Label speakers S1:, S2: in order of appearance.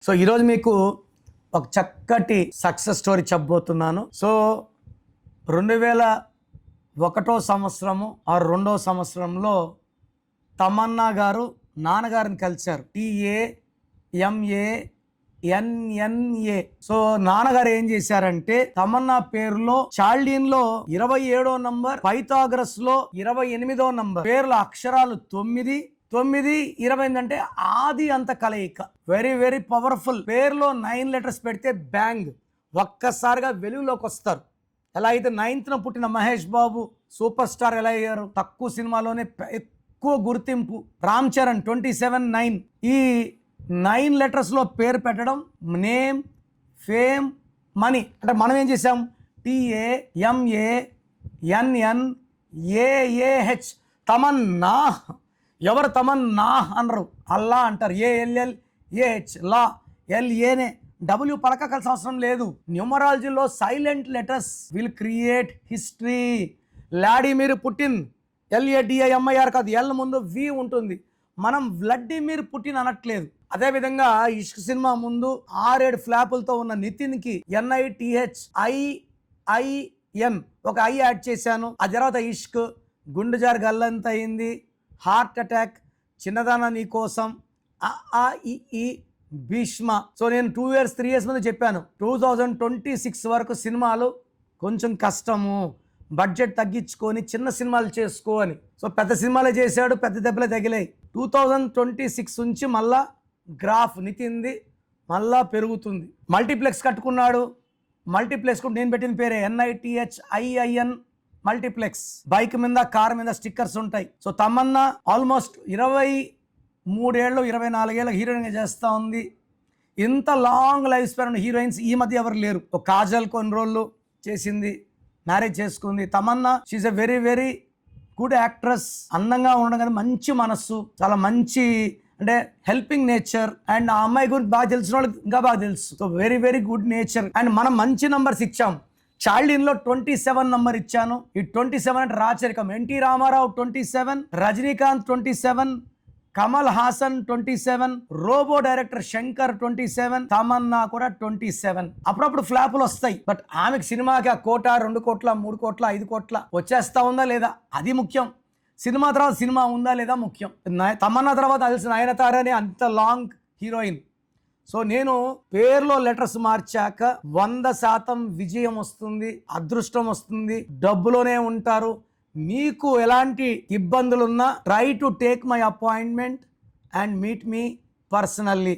S1: So ఈరోజు మీకు ఒక చక్కటి సక్సెస్ స్టోరీ చెప్పబోతున్నాను. సో 2001 సంవత్సరము ఆ 2వ సంవత్సరంలో తమన్నా గారు నాన్నగారిని కలిశారు. TAMANNA. సో నాన్నగారు ఏం చేశారంటే తమన్నా పేరులో చాల్డీన్లో 27వ నంబర్, పైథాగరస్ లో 28వ నంబర్ పేర్ల అక్షరాలు 9 20 అంటే ఆది అంత కలయిక. Very very powerful. పేరులో 9 లెటర్స్ పెడితే బ్యాంగ్ ఒక్కసారిగా వెలుగులోకి వస్తారు. ఎలా అయితే 9th పుట్టిన మహేష్ బాబు సూపర్ స్టార్ ఎలా అయ్యారు, తక్కువ సినిమాలోనే ఎక్కువ గుర్తింపు. రామ్ చరణ్ 27-9. ఈ 9 లెటర్స్ లో పేరు పెట్టడం నేమ్, ఫేమ్, మనీ. అంటే మనం ఏం చేసాం, TAMANNAH తమన్నా. ఎవరు తమన్నా అనరు, అల్లా అంటారు. ALLAH లా, LAనే. W పలకాల్సిన అవసరం లేదు. న్యూమరాలజీలో silent letters will create history. Vladimir Putin LADIMIR కాదు, ఎల్ ముందు వి ఉంటుంది. మనం వ్లాడిమిర్ పుటిన్ అనట్లేదు. అదేవిధంగా ఇష్క్ సినిమా ముందు 6-7 ఫ్లాపులతో ఉన్న నితిన్కి NITHIIN ఒక ఐ యాడ్ చేశాను. ఆ తర్వాత ఇష్క్, గుండె జారి గల్లంత అయింది, హార్ట్ అటాక్, చిన్నదాన నీ కోసం, ఈ భీష్మ. సో నేను 2 years 3 years ముందు చెప్పాను 2026 వరకు సినిమాలు కొంచెం కష్టము, బడ్జెట్ తగ్గించుకొని చిన్న సినిమాలు చేసుకో అని. సో పెద్ద సినిమాలే చేశాడు, పెద్ద దెబ్బలే తగిలాయి. 2026 నుంచి మళ్ళా గ్రాఫ్ నితింది మళ్ళా పెరుగుతుంది. మల్టీప్లెక్స్ కట్టుకున్నాడు. మల్టీప్లెక్స్ కూడా నేను పెట్టిన పేరే NITHIIN మల్టీప్లెక్స్. బైక్ మీద, కార్ మీద స్టిక్కర్స్ ఉంటాయి. సో తమన్నా ఆల్మోస్ట్ 23 ఏళ్ళు 24 ఏళ్ళ హీరోయిన్గా చేస్తూ ఉంది. ఇంత లాంగ్ లైఫ్ స్పాన్ ఉన్న హీరోయిన్స్ ఈ మధ్య ఎవరు లేరు. ఒక కాజల్ కొన్ని రోజులు చేసింది, మ్యారేజ్ చేసుకుంది. Tamannaah she a very very good actress. అందంగా ఉండడం కానీ మంచి మనస్సు, చాలా మంచి అంటే హెల్పింగ్ నేచర్. అండ్ ఆ అమ్మాయి గురించి బాగా తెలిసిన వాళ్ళకి ఇంకా బాగా తెలుసు. So very very good nature. And మనం మంచి నంబర్స్ ఇచ్చాం. చాల్డీన్లో 27 నంబర్ ఇచ్చాను. ఈ 27 అంటే రాచరికం. ఎన్టీ రామారావు 27, రజనీకాంత్ 27, కమల్ హాసన్ 27, రోబో డైరెక్టర్ శంకర్ 27, తమన్నా కూడా 27. అప్పుడప్పుడు ఫ్లాపులు వస్తాయి, బట్ ఆమెకు సినిమాకి 1 కోట, 2 కోట్ల, 3 కోట్ల, 5 కోట్ల వచ్చేస్తా ఉందా లేదా అది ముఖ్యం. సినిమా తర్వాత సినిమా ఉందా లేదా ముఖ్యం. తమన్నా తర్వాత తెలిసిన నయనతార అని అంత లాంగ్ హీరోయిన్. సో నేను పేరులో లెటర్స్ మార్చాక 100% విజయం వస్తుంది, అదృష్టం వస్తుంది, డబ్బులోనే ఉంటారు. మీకు ఎలాంటి ఇబ్బందులున్నా try to take my appointment and meet me personally.